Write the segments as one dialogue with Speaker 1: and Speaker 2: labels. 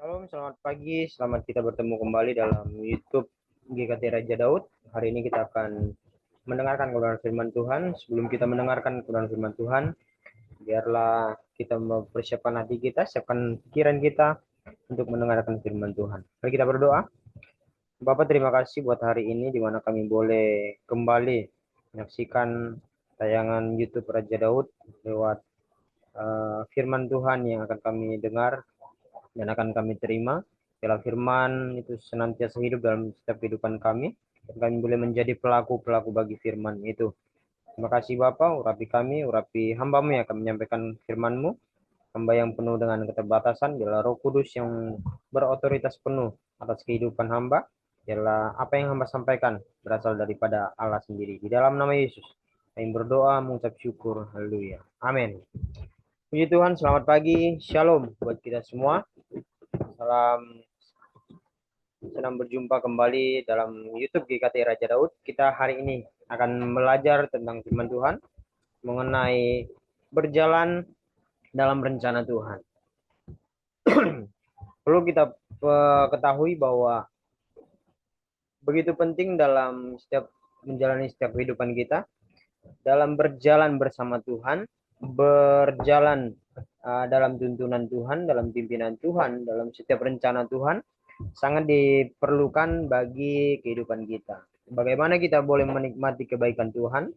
Speaker 1: Shalom, selamat pagi. Selamat kita bertemu kembali dalam YouTube GKT Raja Daud. Hari ini kita akan mendengarkan kebenaran firman Tuhan. Sebelum kita mendengarkan kebenaran firman Tuhan, biarlah kita mempersiapkan hati kita, siapkan pikiran kita untuk mendengarkan firman Tuhan. Mari kita berdoa. Bapak, terima kasih buat hari ini di mana kami boleh kembali menyaksikan tayangan YouTube Raja Daud lewat firman Tuhan yang akan kami dengar dan akan kami terima. Dalam firman itu senantiasa hidup dalam setiap kehidupan kami, dan kami boleh menjadi pelaku-pelaku bagi firman itu. Terima kasih Bapak, urapi kami, urapi hamba-Mu yang akan menyampaikan firman-Mu, hamba yang penuh dengan keterbatasan, biarlah Roh Kudus yang berotoritas penuh atas kehidupan hamba, biarlah apa yang hamba sampaikan berasal daripada Allah sendiri. Di dalam nama Yesus, kami berdoa mengucap syukur. Haleluya. Amin. Puji Tuhan, selamat pagi, shalom buat kita semua. Salam, senang berjumpa kembali dalam YouTube GKT Raja Daud. Kita hari ini akan belajar tentang firman Tuhan mengenai berjalan dalam rencana Tuhan. Perlu kita ketahui bahwa begitu penting dalam setiap menjalani setiap kehidupan kita, dalam berjalan bersama Tuhan, berjalan dalam tuntunan Tuhan, dalam pimpinan Tuhan, dalam setiap rencana Tuhan, sangat diperlukan bagi kehidupan kita. Bagaimana kita boleh menikmati kebaikan Tuhan,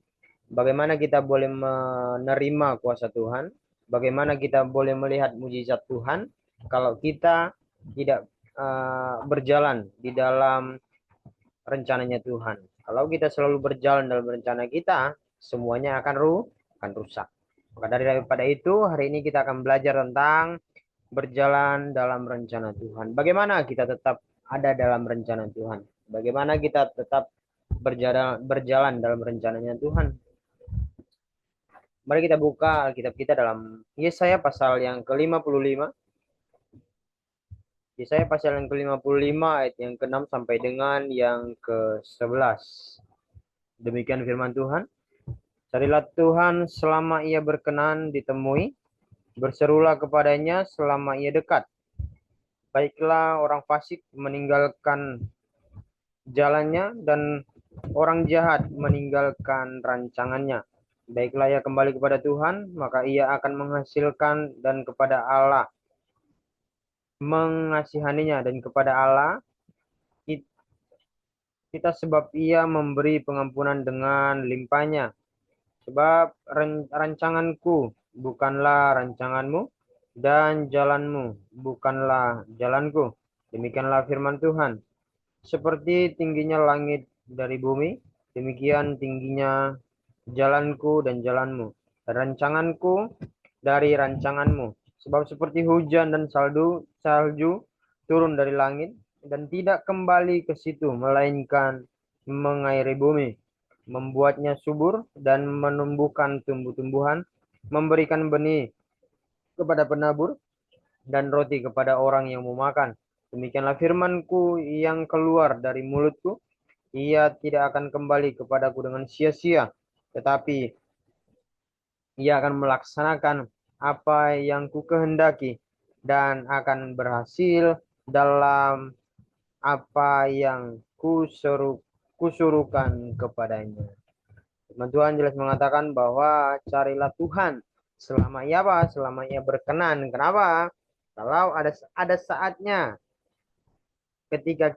Speaker 1: bagaimana kita boleh menerima kuasa Tuhan, bagaimana kita boleh melihat mujizat Tuhan, kalau kita tidak berjalan di dalam rencananya Tuhan. Kalau kita selalu berjalan dalam rencana kita, semuanya akan rusak. Maka daripada itu, hari ini kita akan belajar tentang berjalan dalam rencana Tuhan. Bagaimana kita tetap ada dalam rencana Tuhan? Bagaimana kita tetap berjalan dalam rencananya Tuhan? Mari kita buka Alkitab kita dalam Yesaya pasal yang ke-55. Yesaya pasal yang ke-55 ayat yang ke-6 sampai dengan yang ke-11. Demikian firman Tuhan. Carilah Tuhan selama ia berkenan ditemui, berserulah kepadanya selama ia dekat. Baiklah orang fasik meninggalkan jalannya dan orang jahat meninggalkan rancangannya. Baiklah ia kembali kepada Tuhan, maka ia akan menghasilkan, dan kepada Allah mengasihaninya, dan kepada Allah kita, sebab ia memberi pengampunan dengan limpahnya. Sebab rancanganku bukanlah rancanganmu, dan jalanmu bukanlah jalanku. Demikianlah firman Tuhan. Seperti tingginya langit dari bumi, demikian tingginya jalanku dan jalanmu, dan rancanganku dari rancanganmu. Sebab seperti hujan dan salju turun dari langit, dan tidak kembali ke situ, melainkan mengairi bumi, membuatnya subur dan menumbuhkan tumbuh-tumbuhan, memberikan benih kepada penabur dan roti kepada orang yang mau makan. Demikianlah firmanku yang keluar dari mulutku, ia tidak akan kembali kepadaku dengan sia-sia, tetapi ia akan melaksanakan apa yang ku kehendaki dan akan berhasil dalam apa yang kusuruhkan kepadanya. Firman Tuhan jelas mengatakan bahwa carilah Tuhan selama ia apa? Selama ia berkenan. Kenapa? Kalau ada saatnya ketika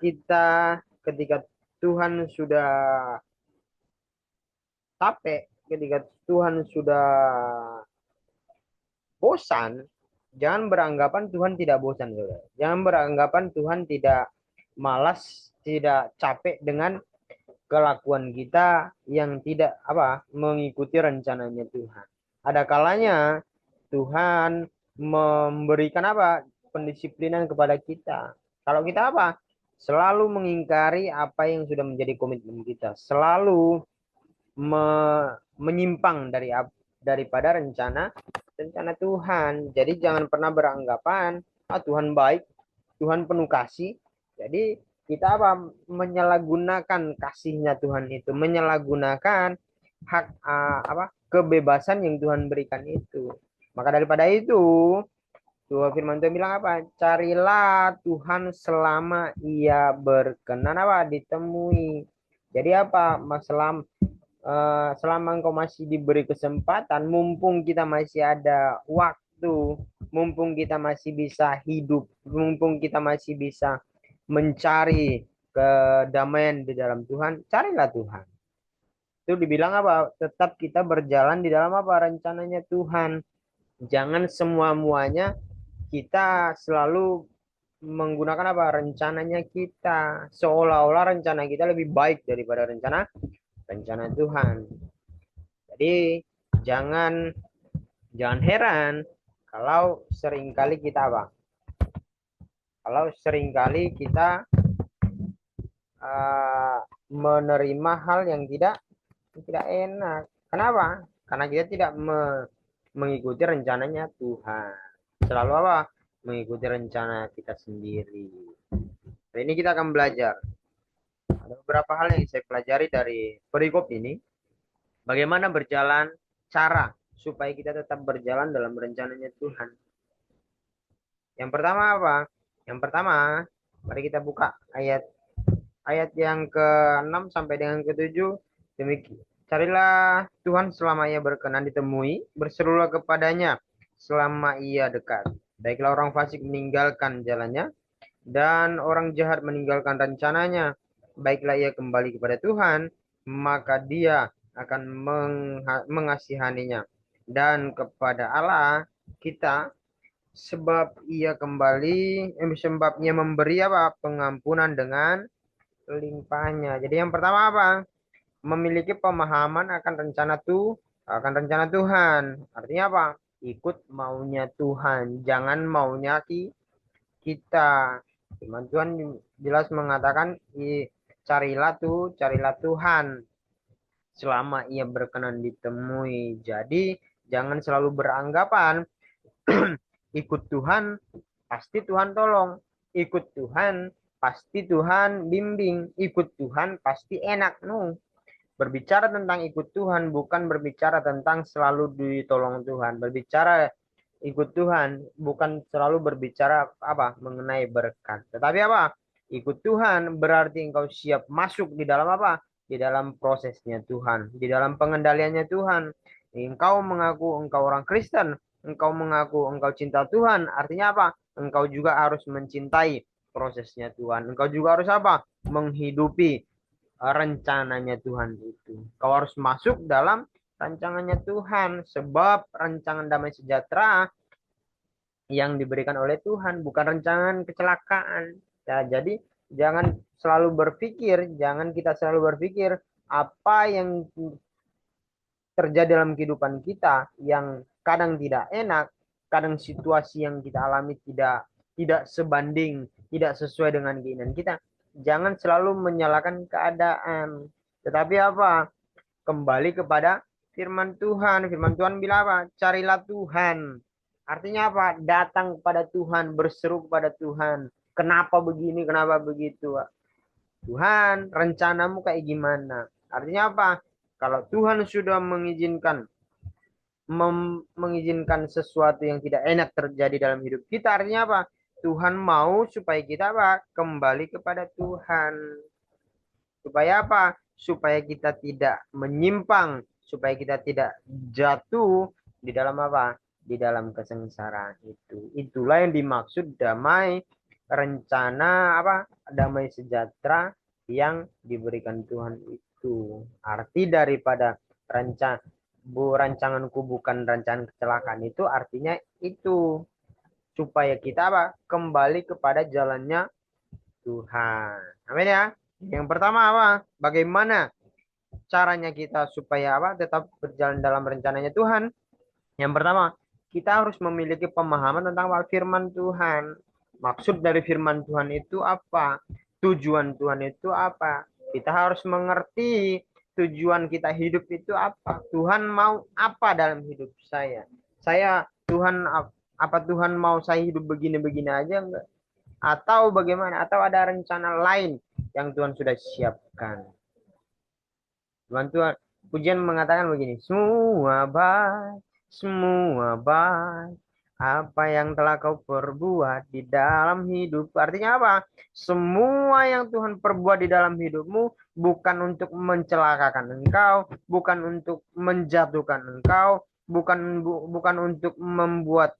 Speaker 1: Tuhan sudah capek, ketika Tuhan sudah bosan, jangan beranggapan Tuhan tidak bosan, saudara. Jangan beranggapan Tuhan tidak malas, tidak capek dengan kelakuan kita yang tidak mengikuti rencananya Tuhan. Ada kalanya Tuhan memberikan pendisiplinan kepada kita. Kalau kita selalu mengingkari apa yang sudah menjadi komitmen kita, selalu menyimpang daripada rencana Tuhan. Jadi jangan pernah beranggapan Tuhan baik, Tuhan penuh kasih. Jadi kita menyalahgunakan kasihnya Tuhan itu, menyalahgunakan hak kebebasan yang Tuhan berikan itu. Maka daripada itu, Tuh firman Tuhan bilang apa? Carilah Tuhan selama ia berkenan apa? Ditemui. Jadi apa? Selama engkau masih diberi kesempatan, mumpung kita masih ada waktu, mumpung kita masih bisa hidup, mumpung kita masih bisa mencari kedamaian di dalam Tuhan, carilah Tuhan. Itu dibilang apa? Tetap kita berjalan di dalam apa? Rencananya Tuhan. Jangan semua-muanya kita selalu menggunakan apa? Rencananya kita. Seolah-olah rencana kita lebih baik daripada rencana rencana Tuhan. Jadi jangan jangan heran kalau seringkali kita apa? Kalau seringkali kita uh, menerima hal yang tidak enak. Kenapa? Karena kita tidak mengikuti rencananya Tuhan. Selalu apa? Mengikuti rencana kita sendiri. Nah, ini kita akan belajar. Ada beberapa hal yang saya pelajari dari perikop ini. Bagaimana berjalan cara supaya kita tetap berjalan dalam rencananya Tuhan. Yang pertama apa? Yang pertama, mari kita buka ayat ayat yang ke-6 sampai dengan ke-7. Demikian. Carilah Tuhan selama ia berkenan ditemui, berserulah kepadanya selama ia dekat. Baiklah orang fasik meninggalkan jalannya, dan orang jahat meninggalkan rencananya. Baiklah ia kembali kepada Tuhan, maka dia akan mengasihaninya. Dan kepada Allah kita, sebabnya memberi apa? Pengampunan dengan limpahnya. Jadi yang pertama apa? Memiliki pemahaman akan rencana Tuhan. Artinya apa? Ikut maunya Tuhan, jangan maunya kita. Firman Tuhan jelas mengatakan, carilah Tuhan selama ia berkenan ditemui. Jadi jangan selalu beranggapan ikut Tuhan pasti Tuhan tolong, ikut Tuhan pasti Tuhan bimbing, ikut Tuhan pasti enak. No. Berbicara tentang ikut Tuhan bukan berbicara tentang selalu ditolong Tuhan. Berbicara ikut Tuhan bukan selalu berbicara apa? Mengenai berkat. Tetapi apa? Ikut Tuhan berarti engkau siap masuk di dalam apa? Di dalam prosesnya Tuhan, di dalam pengendaliannya Tuhan. Engkau mengaku engkau orang Kristen, engkau mengaku engkau cinta Tuhan, artinya apa? Engkau juga harus mencintai prosesnya Tuhan. Engkau juga harus apa? Menghidupi rencananya Tuhan itu. Kau harus masuk dalam rancangannya Tuhan, sebab rancangan damai sejahtera yang diberikan oleh Tuhan bukan rancangan kecelakaan. Ya, jadi jangan kita selalu berpikir apa yang terjadi dalam kehidupan kita yang kadang tidak enak, kadang situasi yang kita alami tidak sebanding, tidak sesuai dengan keinginan kita. Jangan selalu menyalahkan keadaan, tetapi apa? Kembali kepada firman Tuhan. Firman Tuhan bilang apa? Carilah Tuhan. Artinya apa? Datang kepada Tuhan, berseru kepada Tuhan. Kenapa begini, kenapa begitu? Tuhan, rencanamu kayak gimana? Artinya apa? Kalau Tuhan sudah mengizinkan sesuatu yang tidak enak terjadi dalam hidup kita, artinya apa? Tuhan mau supaya kita apa? Kembali kepada Tuhan. Supaya apa? Supaya kita tidak menyimpang, supaya kita tidak jatuh di dalam apa? Di dalam kesengsaraan itu. Itulah yang dimaksud damai rencana apa? Damai sejahtera yang diberikan Tuhan itu. Arti daripada rancanganku bukan rancangan kecelakaan itu artinya itu supaya kita apa? Kembali kepada jalannya Tuhan. Amin ya. Yang pertama apa? Bagaimana caranya kita supaya apa? Tetap berjalan dalam rencananya Tuhan. Yang pertama, kita harus memiliki pemahaman tentang firman Tuhan. Maksud dari firman Tuhan itu apa? Tujuan Tuhan itu apa? Kita harus mengerti tujuan kita hidup itu apa. Tuhan mau apa dalam hidup saya? Apa Tuhan mau saya hidup begini-begini aja enggak? Atau bagaimana? Atau ada rencana lain yang Tuhan sudah siapkan. Tuhan pujian mengatakan begini, semua baik apa yang telah kau perbuat di dalam hidup. Artinya apa? Semua yang Tuhan perbuat di dalam hidupmu bukan untuk mencelakakan engkau, bukan untuk menjatuhkan engkau, bukan untuk membuat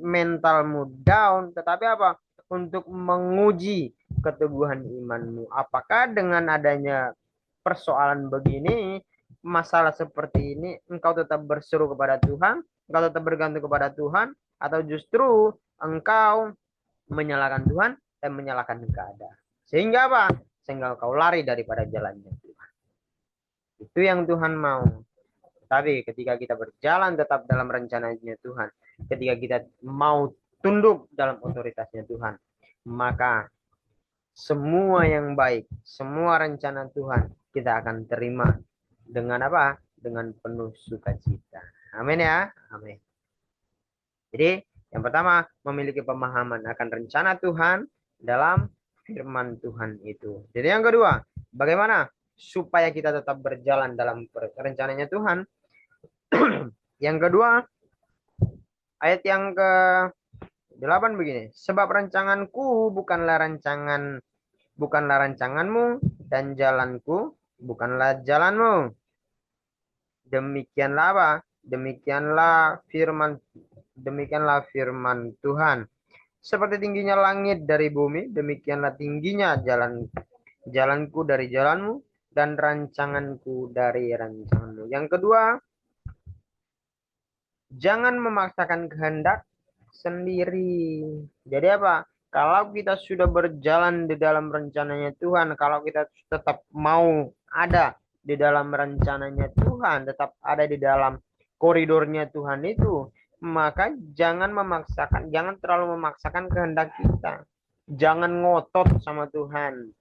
Speaker 1: mentalmu down, tetapi apa? Untuk menguji keteguhan imanmu. Apakah dengan adanya persoalan begini, masalah seperti ini, engkau tetap berseru kepada Tuhan, engkau tetap bergantung kepada Tuhan, atau justru engkau menyalahkan Tuhan dan menyalahkan keadaan. Sehingga apa? Sehingga kau lari daripada jalannya Tuhan. Itu yang Tuhan mau. Tapi ketika kita berjalan tetap dalam rencananya Tuhan, ketika kita mau tunduk dalam otoritasnya Tuhan, maka semua yang baik, semua rencana Tuhan kita akan terima dengan apa? Dengan penuh sukacita. Amin ya. Amin. Jadi yang pertama, memiliki pemahaman akan rencana Tuhan dalam firman Tuhan itu. Jadi yang kedua, bagaimana supaya kita tetap berjalan dalam rencananya Tuhan? Yang kedua, ayat yang ke-8 begini. Sebab rancanganku bukanlah rancanganmu, dan jalanku bukanlah jalanmu. Demikianlah apa? Demikianlah firman Tuhan. Seperti tingginya langit dari bumi, demikianlah tingginya jalanku dari jalanmu, dan rancanganku dari rancanganmu. Yang kedua, jangan memaksakan kehendak sendiri. Jadi apa? Kalau kita sudah berjalan di dalam rencananya Tuhan, kalau kita tetap mau ada di dalam rencananya Tuhan, tetap ada di dalam koridornya Tuhan itu, maka jangan terlalu memaksakan kehendak kita. Jangan ngotot sama Tuhan.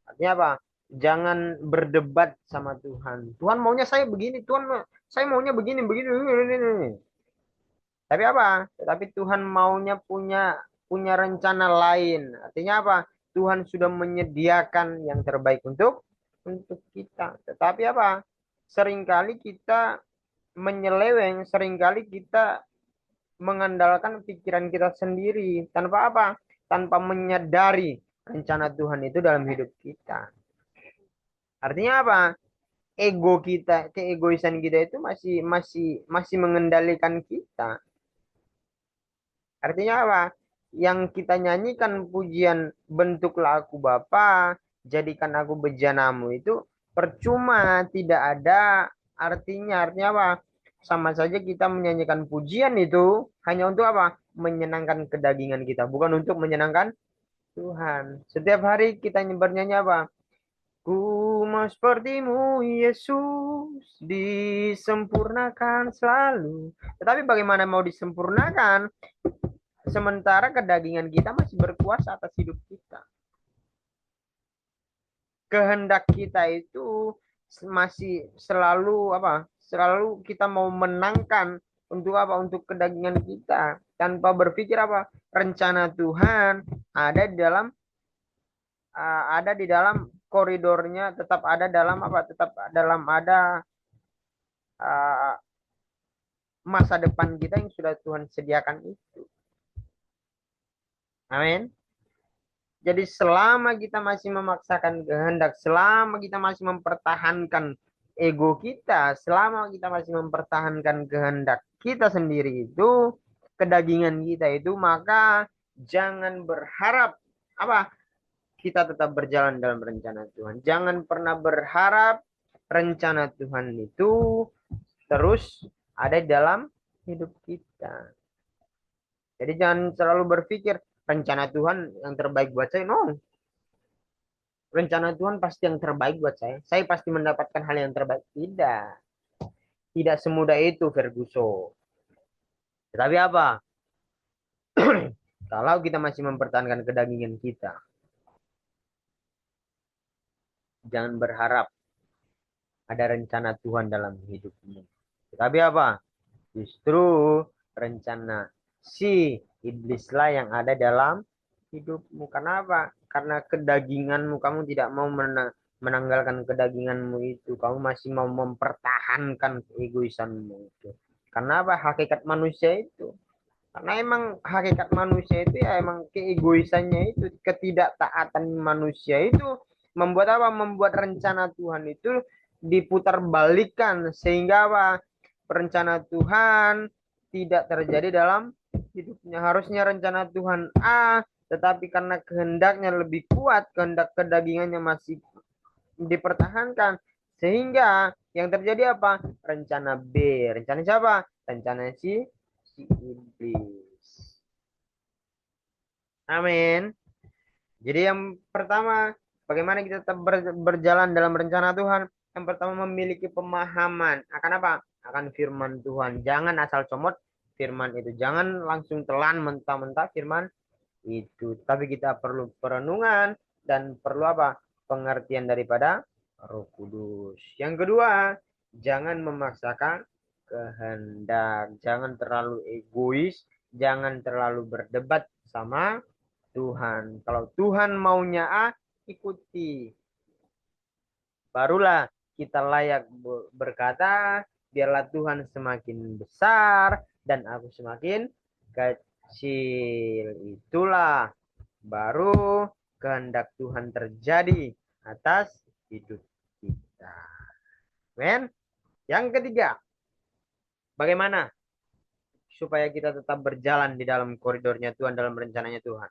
Speaker 1: Artinya apa? Jangan berdebat sama Tuhan. Tuhan maunya saya begini, Tuhan saya maunya begini, begini, begini. Tapi apa? Tetapi Tuhan maunya punya rencana lain. Artinya apa? Tuhan sudah menyediakan yang terbaik untuk kita. Tetapi apa? Seringkali kita menyeleweng, seringkali kita mengandalkan pikiran kita sendiri tanpa apa? Tanpa menyadari rencana Tuhan itu dalam hidup kita. Artinya apa? Ego kita, keegoisan kita itu masih mengendalikan kita. Artinya apa? Yang kita nyanyikan pujian bentuklah aku Bapa, jadikan aku bejanamu itu percuma, tidak ada artinya. Artinya apa? Sama saja kita menyanyikan pujian itu hanya untuk apa? Menyenangkan kedagingan kita, bukan untuk menyenangkan Tuhan. Setiap hari kita bernyanyi apa? Ku mau sepertimu Yesus, disempurnakan selalu. Tetapi bagaimana mau disempurnakan sementara kedagingan kita masih berkuasa atas hidup kita? Kehendak kita itu masih selalu apa? Selalu kita mau menangkan untuk apa? Untuk kedagingan kita tanpa berpikir apa? Rencana Tuhan ada di dalam koridornya, tetap ada dalam apa? Tetap dalam ada uh, masa depan kita yang sudah Tuhan sediakan itu. Amin. Jadi selama kita masih memaksakan kehendak, selama kita masih mempertahankan ego kita, selama kita masih mempertahankan kehendak kita sendiri itu, kedagingan kita itu, maka jangan berharap apa? Kita tetap berjalan dalam rencana Tuhan. Jangan pernah berharap rencana Tuhan itu terus ada dalam hidup kita. Jadi jangan selalu berpikir rencana Tuhan yang terbaik buat saya. No, rencana Tuhan pasti yang terbaik buat saya. Saya pasti mendapatkan hal yang terbaik. Tidak. Tidak semudah itu, Ferguson. Tetapi apa? Kalau kita masih mempertahankan kedagingan kita, jangan berharap ada rencana Tuhan dalam hidupmu. Tetapi apa? Justru rencana si iblislah yang ada dalam hidupmu. Kenapa? Karena kedaginganmu, kamu tidak mau menanggalkan kedaginganmu itu. Kamu masih mau mempertahankan keegoisanmu itu. Karena apa? Hakikat manusia itu. Karena emang hakikat manusia itu ya emang keegoisannya itu, ketidaktaatan manusia itu membuat apa? Membuat rencana Tuhan itu diputar balikan sehingga apa? Rencana Tuhan tidak terjadi dalam hidupnya. Harusnya rencana Tuhan A, tetapi karena kehendaknya lebih kuat, kehendak kedagingannya masih dipertahankan, sehingga yang terjadi apa? Rencana B. Rencana siapa? Rencana si iblis. Amin. Jadi yang pertama, bagaimana kita tetap berjalan dalam rencana Tuhan? Yang pertama, memiliki pemahaman akan apa? Akan firman Tuhan. Jangan asal comot firman itu. Jangan langsung telan mentah-mentah firman itu. Tapi kita perlu perenungan dan perlu apa? Pengertian daripada Roh Kudus. Yang kedua, jangan memaksakan kehendak. Jangan terlalu egois. Jangan terlalu berdebat sama Tuhan. Kalau Tuhan maunya A, ikuti. Barulah kita layak berkata, biarlah Tuhan semakin besar dan aku semakin kecil. Itulah baru kehendak Tuhan terjadi atas hidup kita. Men, yang ketiga, bagaimana supaya kita tetap berjalan di dalam koridornya Tuhan, dalam rencananya Tuhan.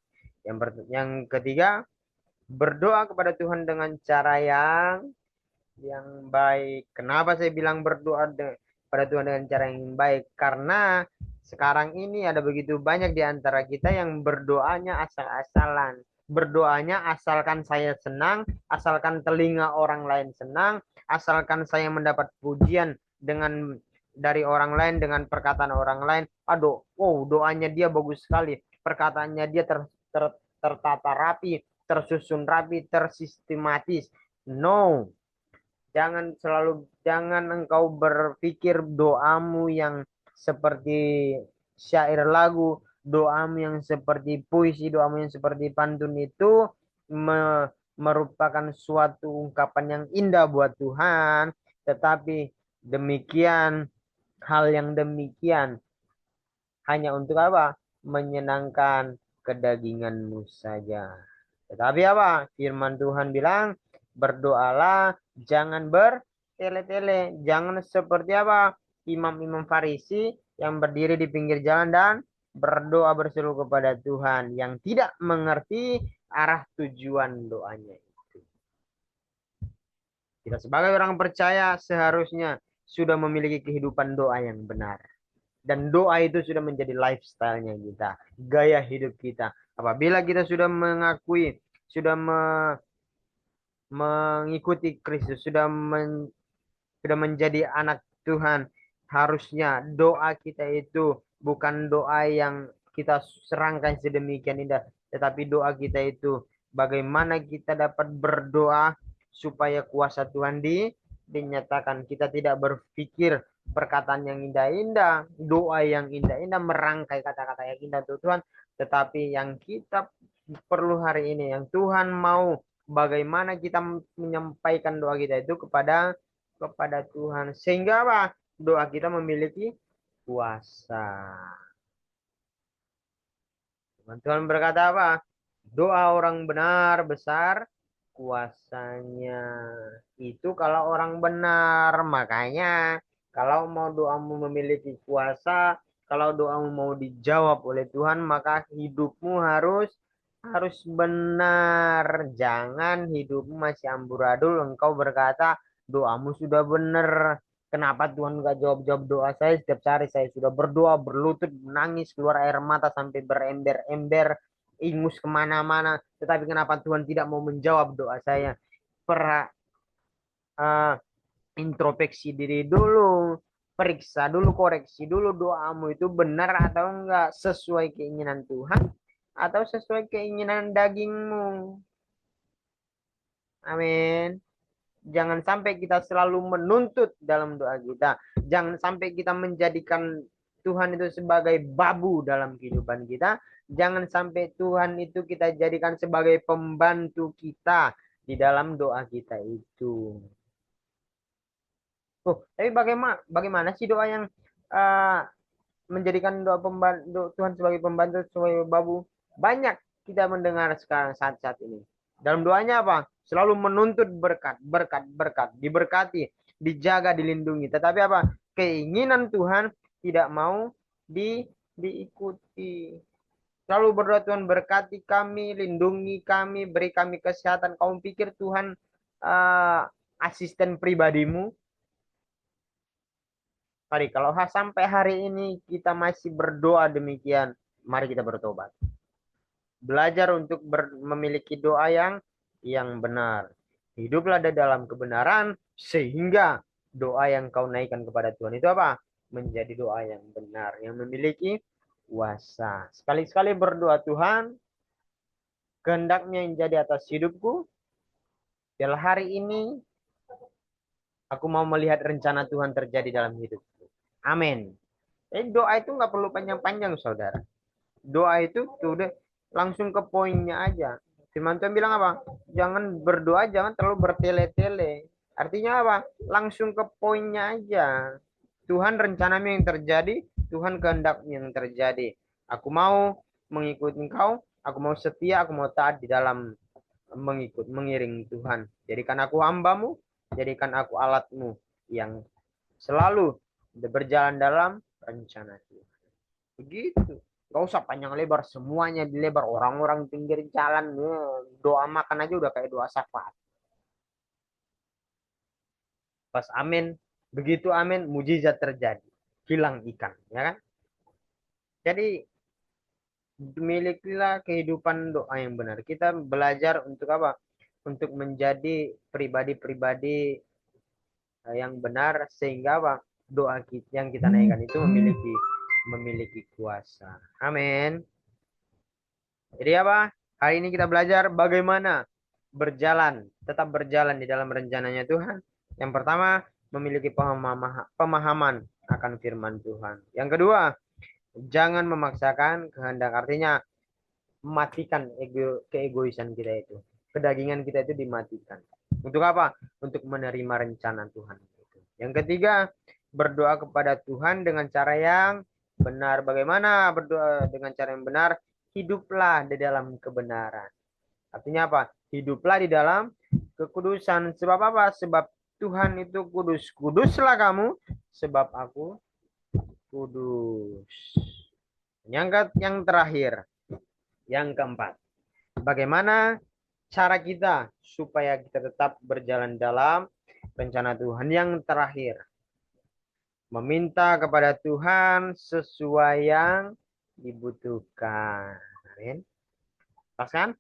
Speaker 1: Yang ketiga, berdoa kepada Tuhan dengan cara yang baik. Kenapa saya bilang berdoa pada Tuhan dengan cara yang baik? Karena sekarang ini ada begitu banyak di antara kita yang berdoanya asal-asalan. Berdoanya asalkan saya senang, asalkan telinga orang lain senang, asalkan saya mendapat pujian dengan dari orang lain, dengan perkataan orang lain. Aduh, wow, doanya dia bagus sekali. Perkataannya dia tertata rapi, tersusun rapi, tersistematis. No, jangan engkau berpikir doamu yang seperti syair lagu, doamu yang seperti puisi, doamu yang seperti pantun itu merupakan suatu ungkapan yang indah buat Tuhan, tetapi demikian hal yang demikian hanya untuk apa? Menyenangkan kedaginganmu saja. Tetapi apa? Firman Tuhan bilang, berdoalah, jangan bertele-tele. Jangan seperti apa? Imam-imam Farisi yang berdiri di pinggir jalan dan berdoa berseru kepada Tuhan yang tidak mengerti arah tujuan doanya itu. Kita sebagai orang percaya seharusnya sudah memiliki kehidupan doa yang benar. Dan doa itu sudah menjadi lifestyle-nya kita, gaya hidup kita. Apabila kita sudah mengakui, sudah mengikuti Kristus, sudah menjadi anak Tuhan, harusnya doa kita itu bukan doa yang kita serangkan sedemikian indah, tetapi doa kita itu bagaimana kita dapat berdoa supaya kuasa Tuhan dinyatakan. Kita tidak berpikir perkataan yang indah-indah, doa yang indah-indah, merangkai kata-kata yang indah untuk Tuhan, tetapi yang kita perlu hari ini, yang Tuhan mau, bagaimana kita menyampaikan doa kita itu kepada Tuhan, sehingga apa? Doa kita memiliki kuasa. Tuhan berkata apa? Doa orang benar besar kuasanya. Itu kalau orang benar. Makanya kalau mau doamu memiliki kuasa, kalau doamu mau dijawab oleh Tuhan, maka hidupmu harus benar. Jangan hidupmu masih amburadul. Engkau berkata doamu sudah benar. Kenapa Tuhan nggak jawab-jawab doa saya? Setiap hari saya sudah berdoa, berlutut, menangis, keluar air mata sampai berember-ember, ingus kemana-mana. Tetapi kenapa Tuhan tidak mau menjawab doa saya? Per, uh, introspeksi diri dulu, periksa dulu, koreksi dulu doamu itu benar atau enggak, sesuai keinginan Tuhan atau sesuai keinginan dagingmu. Amin. Jangan sampai kita selalu menuntut dalam doa kita. Jangan sampai kita menjadikan Tuhan itu sebagai babu dalam kehidupan kita. Jangan sampai Tuhan itu kita jadikan sebagai pembantu kita di dalam doa kita itu. Oh, tapi bagaimana sih doa yang uh, menjadikan doa pembantu Tuhan sebagai pembantu, sebagai babu. Banyak kita mendengar sekarang saat-saat ini. Dalam doanya apa? Selalu menuntut berkat, berkat, berkat, diberkati, dijaga, dilindungi. Tetapi apa? Keinginan Tuhan tidak mau diikuti. Selalu berdoa, Tuhan berkati kami, lindungi kami, beri kami kesehatan. Kamu pikir Tuhan asisten pribadimu? Mari, kalau sampai hari ini kita masih berdoa demikian, mari kita bertobat. Belajar untuk memiliki doa yang benar. Hiduplah di dalam kebenaran sehingga doa yang kau naikkan kepada Tuhan itu apa? Menjadi doa yang benar, yang memiliki kuasa. Sekali-sekali berdoa, Tuhan, kehendaknya yang jadi atas hidupku. Biarlah hari ini aku mau melihat rencana Tuhan terjadi dalam hidupku. Amin. Doa itu nggak perlu panjang-panjang, saudara. Doa itu tuh udah langsung ke poinnya aja. Firman Tuhan bilang apa? Jangan berdoa, jangan terlalu bertele-tele. Artinya apa? Langsung ke poinnya aja. Tuhan rencanamu yang terjadi, Tuhan kehendakmu yang terjadi. Aku mau mengikuti engkau, aku mau setia, aku mau taat di dalam mengiring Tuhan. Jadikan aku hambamu, jadikan aku alatmu yang selalu berjalan dalam rencana Tuhan. Begitu. Gak usah panjang lebar, semuanya dilebar. Orang-orang pinggir jalan, doa makan aja udah kayak doa syafaat. Pas amin, begitu amin, mujizat terjadi. Hilang ikan, ya kan? Jadi, milikilah kehidupan doa yang benar. Kita belajar untuk apa? Untuk menjadi pribadi-pribadi yang benar, sehingga apa? Doa kita, yang kita naikkan itu memiliki kuasa. Amin. Jadi apa? Hari ini kita belajar bagaimana tetap berjalan di dalam rencananya Tuhan. Yang pertama, memiliki pemahaman akan firman Tuhan. Yang kedua, jangan memaksakan kehendak. Artinya, matikan keegoisan kita itu. Kedagingan kita itu dimatikan. Untuk apa? Untuk menerima rencana Tuhan. Yang ketiga, berdoa kepada Tuhan dengan cara yang benar. Bagaimana berdoa dengan cara yang benar? Hiduplah di dalam kebenaran. Artinya apa? Hiduplah di dalam kekudusan. Sebab apa? Sebab Tuhan itu kudus. Kuduslah kamu, sebab aku kudus. Yang terakhir, yang keempat. Bagaimana cara kita supaya kita tetap berjalan dalam rencana Tuhan? Yang terakhir, meminta kepada Tuhan sesuai yang dibutuhkan. Amin. Pas kan?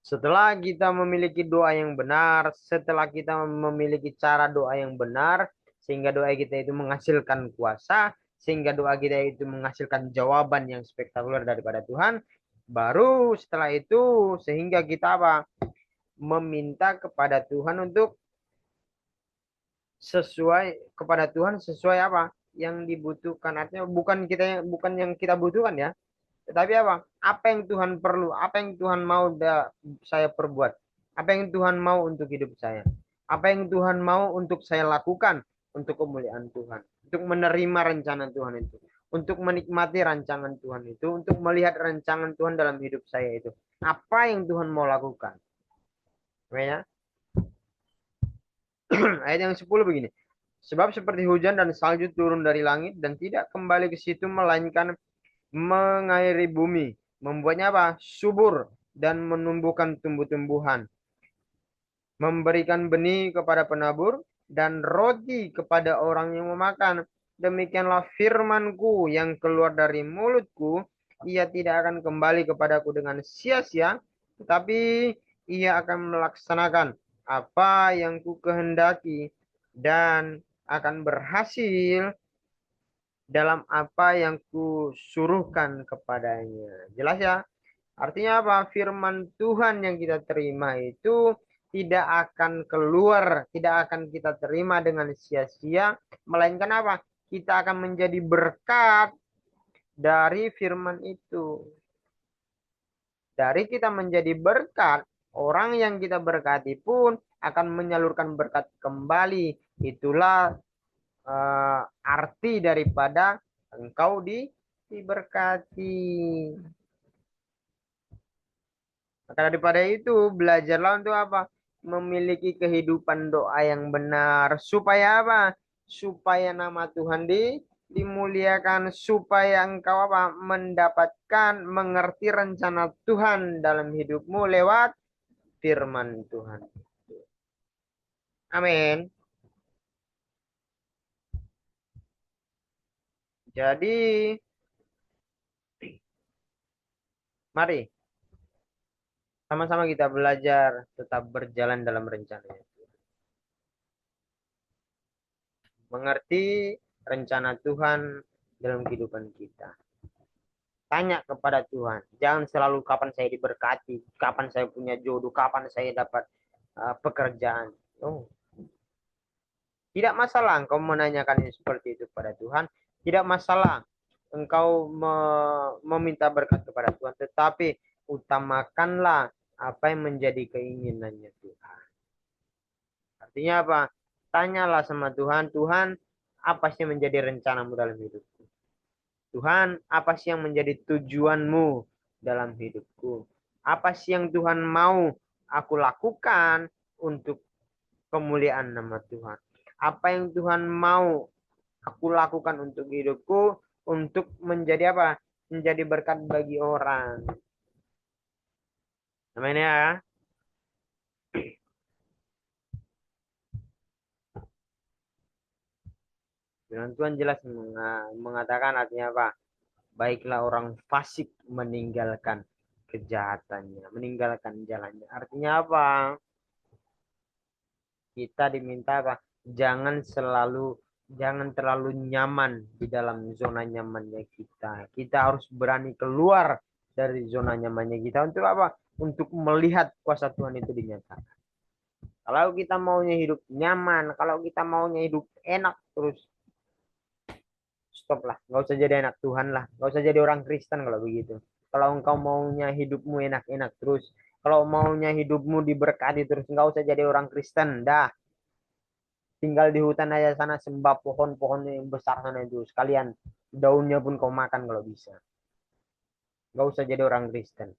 Speaker 1: Setelah kita memiliki doa yang benar, setelah kita memiliki cara doa yang benar, sehingga doa kita itu menghasilkan kuasa, sehingga doa kita itu menghasilkan jawaban yang spektakuler daripada Tuhan, baru setelah itu sehingga kita apa? Meminta kepada Tuhan untuk sesuai apa? Yang dibutuhkan. Artinya bukan yang kita butuhkan ya. Tetapi apa? Apa yang Tuhan perlu? Apa yang Tuhan mau saya perbuat? Apa yang Tuhan mau untuk hidup saya? Apa yang Tuhan mau untuk saya lakukan untuk kemuliaan Tuhan? Untuk menerima rencana Tuhan itu. Untuk menikmati rancangan Tuhan itu. Untuk melihat rancangan Tuhan dalam hidup saya itu. Apa yang Tuhan mau lakukan? Ya. Ayat yang 10 begini. Sebab seperti hujan dan salju turun dari langit dan tidak kembali ke situ melainkan mengairi bumi, membuatnya apa? Subur dan menumbuhkan tumbuh-tumbuhan, memberikan benih kepada penabur dan roti kepada orang yang memakan. Demikianlah firmanku yang keluar dari mulutku, ia tidak akan kembali kepadaku dengan sia-sia, tetapi ia akan melaksanakan apa yang ku kehendaki dan akan berhasil dalam apa yang kusuruhkan kepadanya. Jelas ya? Artinya apa? Firman Tuhan yang kita terima itu tidak akan keluar, tidak akan kita terima dengan sia-sia, melainkan apa? Kita akan menjadi berkat dari firman itu. Dari kita menjadi berkat, orang yang kita berkati pun akan menyalurkan berkat kembali. Itulah arti daripada engkau diberkati. Maka daripada itu, belajarlah untuk apa? Memiliki kehidupan doa yang benar. Supaya apa? Supaya nama Tuhan dimuliakan. Supaya engkau apa? Mendapatkan, mengerti rencana Tuhan dalam hidupmu lewat firman Tuhan. Amin. Jadi, mari sama-sama kita belajar tetap berjalan dalam rencananya. Mengerti rencana Tuhan dalam kehidupan kita. Tanya kepada Tuhan. Jangan selalu kapan saya diberkati, kapan saya punya jodoh, kapan saya dapat pekerjaan. Oh, tidak masalah engkau menanyakan seperti itu kepada Tuhan. Tidak masalah engkau meminta berkat kepada Tuhan. Tetapi utamakanlah apa yang menjadi keinginannya Tuhan. Artinya apa? Tanyalah sama Tuhan, Tuhan, apa sih yang menjadi rencanamu dalam hidupku? Tuhan, apa sih yang menjadi tujuanmu dalam hidupku? Apa sih yang Tuhan mau aku lakukan untuk kemuliaan nama Tuhan? Apa yang Tuhan mau aku lakukan untuk hidupku, untuk menjadi apa? Menjadi berkat bagi orang. Amin ya. Firman Tuhan jelas mengatakan artinya apa? Baiklah orang fasik meninggalkan kejahatannya, meninggalkan jalannya. Artinya apa? Kita diminta apa? Jangan terlalu nyaman di dalam zona nyamannya kita. Kita harus berani keluar dari zona nyamannya kita untuk apa? Untuk melihat kuasa Tuhan itu dinyatakan. Kalau kita maunya hidup nyaman, kalau kita maunya hidup enak terus, stop lah. Nggak usah jadi anak Tuhan lah. Nggak usah jadi orang Kristen kalau begitu. Kalau engkau maunya hidupmu enak-enak terus, kalau maunya hidupmu diberkati terus, nggak usah jadi orang Kristen. Dah, tinggal di hutan aja sana, sembah pohon-pohon yang besar sana itu. Sekalian daunnya pun kau makan kalau bisa. Nggak usah jadi orang Kristen.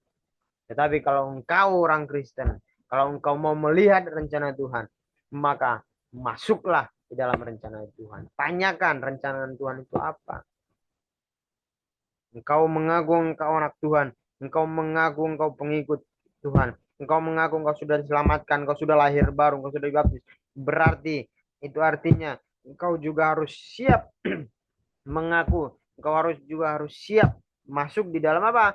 Speaker 1: Tetapi kalau engkau orang Kristen, kalau engkau mau melihat rencana Tuhan, maka masuklah di dalam rencana Tuhan. Tanyakan rencana Tuhan itu apa. Engkau mengaku engkau anak Tuhan. Engkau mengaku engkau pengikut Tuhan. Engkau mengaku engkau sudah diselamatkan. Engkau sudah lahir baru. Engkau sudah dibaptis. Berarti itu artinya engkau juga harus siap mengaku. Engkau harus siap masuk di dalam apa?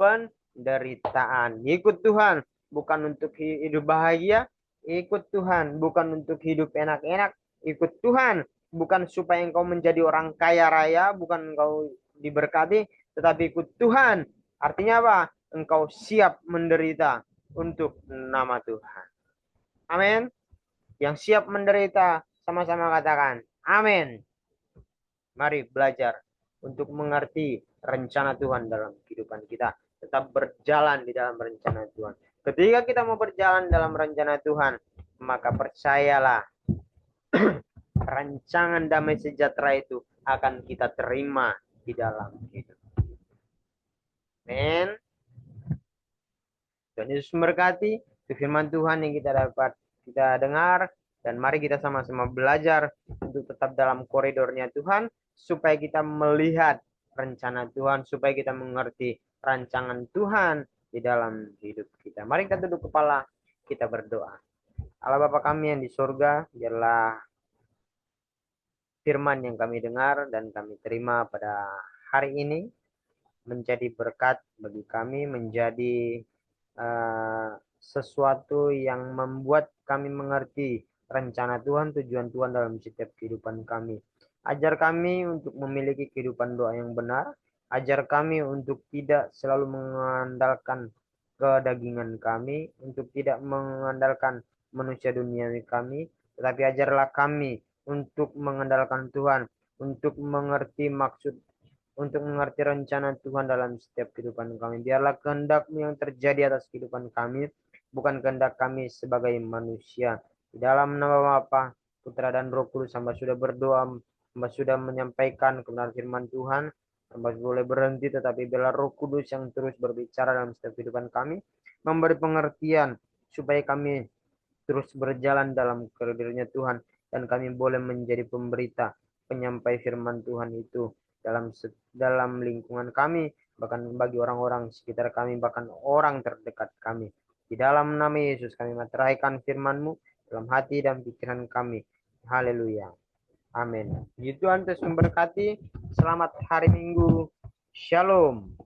Speaker 1: Penderitaan. Ikut Tuhan. Bukan untuk hidup bahagia. Ikut Tuhan. Bukan untuk hidup enak-enak. Ikut Tuhan. Bukan supaya engkau menjadi orang kaya raya. Bukan engkau diberkati. Tetapi ikut Tuhan. Artinya apa? Engkau siap menderita untuk nama Tuhan. Amin. Yang siap menderita. Sama-sama katakan. Amin. Mari belajar untuk mengerti rencana Tuhan dalam kehidupan kita. Tetap berjalan di dalam rencana Tuhan. Ketika kita mau berjalan dalam rencana Tuhan, maka percayalah rancangan damai sejahtera itu akan kita terima di dalam hidup. Amin. Tuhan Yesus memberkati. Itu firman Tuhan yang kita dengar. Dan mari kita sama-sama belajar untuk tetap dalam koridornya Tuhan. Supaya kita melihat rencana Tuhan. Supaya kita mengerti rancangan Tuhan di dalam hidup kita. Mari kita duduk kepala, kita berdoa. Allah Bapa kami yang di surga, biarlah firman yang kami dengar dan kami terima pada hari ini menjadi berkat bagi kami, menjadi sesuatu yang membuat kami mengerti rencana Tuhan, tujuan Tuhan dalam setiap kehidupan kami. Ajar kami untuk memiliki kehidupan doa yang benar. Ajar kami untuk tidak selalu mengandalkan kedagingan kami, untuk tidak mengandalkan manusia duniawi kami, tetapi ajarlah kami untuk mengandalkan Tuhan, untuk mengerti maksud, untuk mengerti rencana Tuhan dalam setiap kehidupan kami. Biarlah kehendak-Mu yang terjadi atas kehidupan kami, bukan kehendak kami sebagai manusia. Di dalam nama Bapa, Putra dan Roh Kudus, hamba sudah berdoa Hamba sudah menyampaikan kebenaran firman Tuhan. Hamba boleh berhenti, tetapi biarlah Roh Kudus yang terus berbicara dalam setiap kehidupan kami, memberi pengertian supaya kami terus berjalan dalam keridhaan Tuhan, dan kami boleh menjadi pemberita, penyampai firman Tuhan itu dalam lingkungan kami, bahkan bagi orang-orang sekitar kami, bahkan orang terdekat kami. Di dalam nama Yesus kami meteraikan firman-Mu dalam hati dan pikiran kami. Haleluya. Amin. Tuhan Yesus memberkati. Selamat hari Minggu. Shalom.